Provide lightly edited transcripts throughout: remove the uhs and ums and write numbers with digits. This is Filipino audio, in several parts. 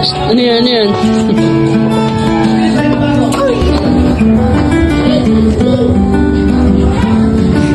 Ano yan, ano yan?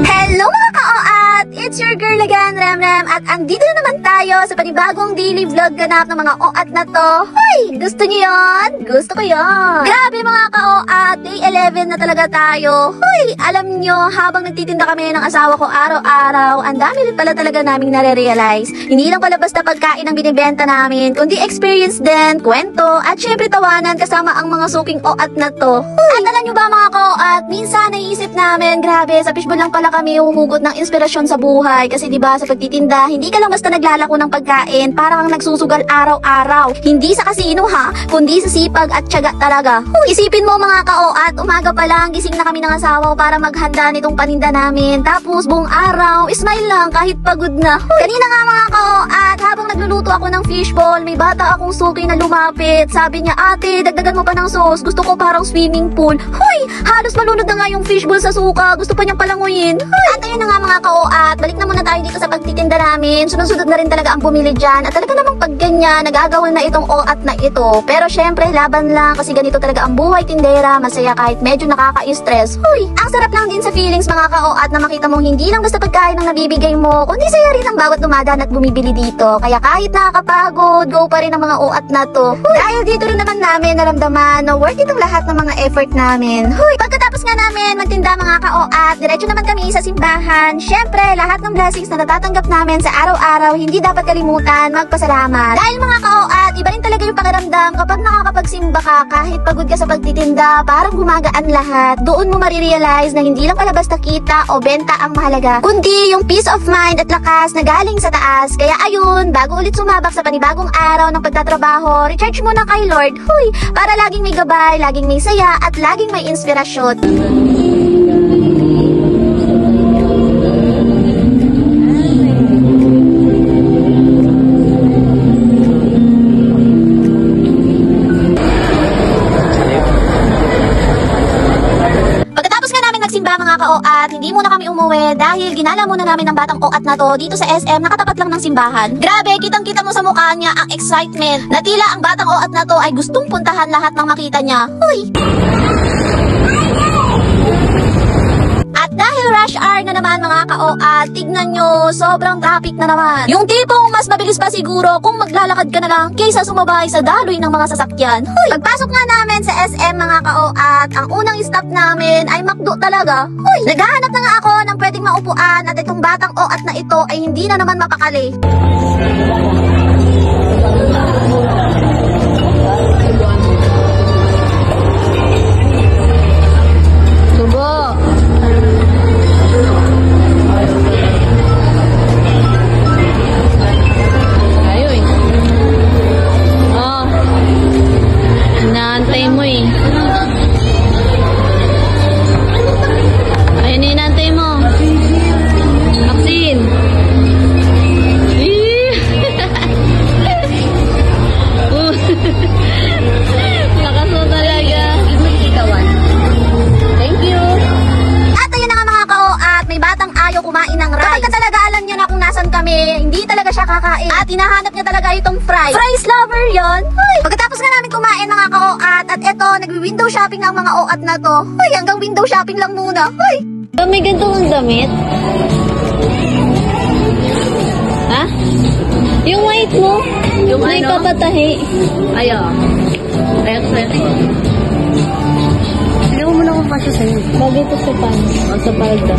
Hello mga ka-OAT! It's your girl again, Remrem, at andito na naman tayo sa panibagong daily vlog ganap ng mga OAT na to. Hoy! Gusto niyo yon? Gusto ko yon! Grabe mga ka-OAT! Day 11 na talaga tayo. Hoy! Alam nyo, habang nagtitinda kami ng asawa ko araw-araw, ang dami rin pala talaga naming nare-realize. Hindi lang pala basta pagkain ang binibenta namin, kundi experience din, kwento, at syempre tawanan kasama ang mga suking OAT na to. Hoy! At alam nyo ba mga ka-OAT, minsan naiisip namin, grabe, sa fishbowl lang pala kami humuhugot ng inspirasyon sa buhay. Kasi diba sa pagtitinda, hindi ka lang basta naglalako ng pagkain, para kang nagsusugal araw-araw. Hindi sa kasino ha, kundi sa sipag at tiyaga talaga. Isipin mo mga ka-OAT, umaga pa lang, gising na kami ng asawa ko para maghanda nitong paninda namin. Tapos buong araw, smile lang kahit pagod na. Kanina nga mga ka-OAT, habang nagluluto ako ng fishball, may bata akong suki na lumapit. Sabi niya, ate, dagdagan mo pa ng sauce, gusto ko parang swimming pool. Hoy, halos malunod na nga yung fishball sa suka, gusto pa niyang palanguyin. At ayun na nga mga ka-OAT, balik na muna tayo dito sa pagtitinda namin. Sunod-sunod na rin talaga ang bumili dyan. At talaga namang pag ganyan, nagagawin na itong OAT na ito. Pero syempre, laban lang kasi ganito talaga ang buhay tindera. Masaya kahit medyo nakaka-stress. Hoy, ang sarap lang din sa feelings mga ka-OAT na makita mo hindi lang basta pagkain ang nabibigay mo, kundi saya rin ang bawat dumadaan at bumibili dito. Kaya kahit nakakapagod, go pa rin ang mga OAT na to. Hoy, dahil dito rin naman namin naramdaman na worth it ang lahat ng mga effort namin. Hoy, pagkatapos nga namin magtinda mga ka-OAT, diretso naman kami sa simbahan. Syempre, lahat ng blessings na natatanggap namin sa araw-araw, hindi dapat kalimutan magpasalamat. Dahil mga ka-OAT, iba rin talaga yung pakiramdam kapag nakakapagsimba ka, kahit pagod ka sa pagtitinda, parang gumagaan lahat. Doon mo marirealize na hindi lang pala basta kita o benta ang mahalaga, kundi yung peace of mind at lakas na galing sa taas. Kaya ayun, bago ulit sumabak sa panibagong araw ng pagtatrabaho, recharge muna kay Lord. Huy, para laging may gabay, laging may saya, at laging may inspirasyon. Mga ka-OAT, hindi muna kami umuwi dahil ginala muna namin ang batang OAT na to dito sa SM, nakatapat lang ng simbahan. Grabe, kitang-kita mo sa mukha niya ang excitement na tila ang batang OAT na to ay gustong puntahan lahat ng makita niya. Huy! At dahil rush hour na naman mga ka-OAT, tignan nyo, sobrang traffic na naman. Yung tipong mas mabilis pa siguro kung maglalakad ka na lang kaysa sumabay sa daloy ng mga sasakyan. Hoy! Pagpasok nga namin sa SM mga ka-OAT, ang unang stop namin ay McDo talaga. Hoy! Naghahanap na nga ako ng pwedeng maupuan at itong batang OAT na ito ay hindi na naman mapakali. Hindi talaga siya kakain at hinahanap niya talaga itong fries. Fries lover yon. Hoy! Pagkatapos nga namin kumain mga ka-OAT at eto, nagwi-window shopping ang mga OAT na to. Hoy, hanggang window shopping lang muna. Hoy! May ganito mong damit? Ha? Yung white mo? Yung may ano? Kapatahi. Ayaw. Red. Hindi mo muna kung pasya sa'yo. Bagay ito sa pan. O sa palda.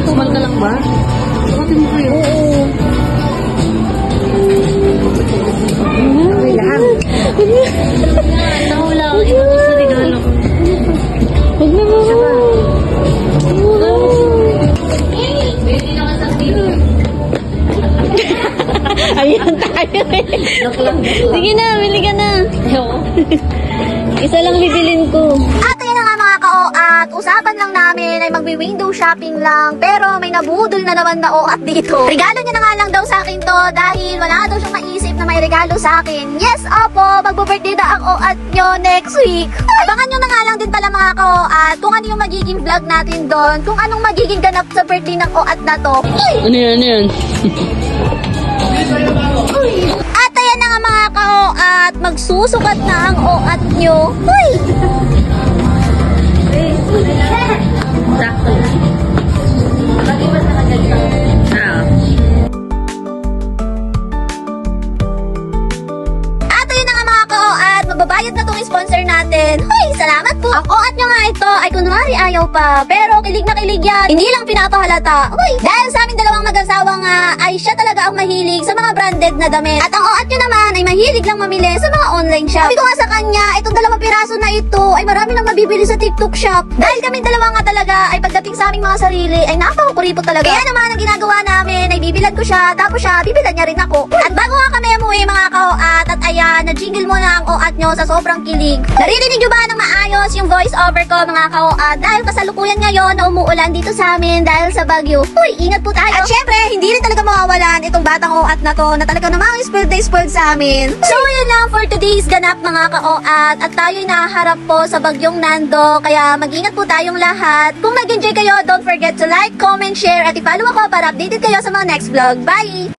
Kumal ka lang ba? Bakit mo kayo? Oo. Okay lang. Nawala ako. Iba ko sa regalo ko. Huwag na mo. Ayan tayo eh. Sige na, bili ka na. Isa lang bibilin ko. At ayun na nga mga ka-OAT, usapan lang namin ay magwi-window shopping lang, pero may nabudol na naman na OAT dito. Regalo niya na nga lang daw sa akin to dahil wala daw siyang maisip na may regalo sa akin. Yes, opo, magbo-birthday na ang OAT nyo next week. Abangan nyo na nga lang din pala mga ka-OAT kung ano yung magiging vlog natin doon, kung anong magiging ganap sa birthday ng OAT na to. Ano yan? magsusukat na ang OAT nyo. Hoy! Sakto lang. Bakit ba nakaganito? At ayun na nga mga ka-OAT, magbabayad na tong sponsor natin. Hoy, salamat po. Ang OAT nyo nga ito ay kunwari ayaw pa, pero kilig na kilig yan. Hindi lang pinapahalata. Hoy, dahil sa aming dalawang mag-asawa nga, ay siya talaga ang mahilig sa mga branded na damit. At ang OAT nyo naman ay mahilig lang mamili sa mga online shop. Sabi ko nga sa kanya, itong 2 piraso na ito ay marami lang mabibili sa TikTok shop. Dahil kami dalawa nga talaga ay pagdating sa aming mga sarili ay napakakuripot talaga. Kaya naman ang ginagawa namin ay bibilad ko siya, tapos siya bibilad niya rin ako. At bago nga kami umuwi mga ka-OAT, at ayan, na-jingle mo na ang OAT nyo sa sobrang kilig. Naririnig nyo ba ng maayos yung voice over ko mga ka-OAT? Dahil kasalukuyan ngayon na umuulan dito sa amin dahil sa bagyo. Uy, ingat po tayo. At syempre, hindi rin talaga mawawalan itong batang OAT na to na talaga namang spoiled day spoiled sa amin. So yun lang for today's ganap mga ka-OAT, at tayo'y naharap po sa bagyong Nando, kaya mag-ingat po tayong lahat. Kung nag-enjoy kayo, don't forget to like, comment, share, at i-follow ako para updated kayo sa mga next vlog. Bye!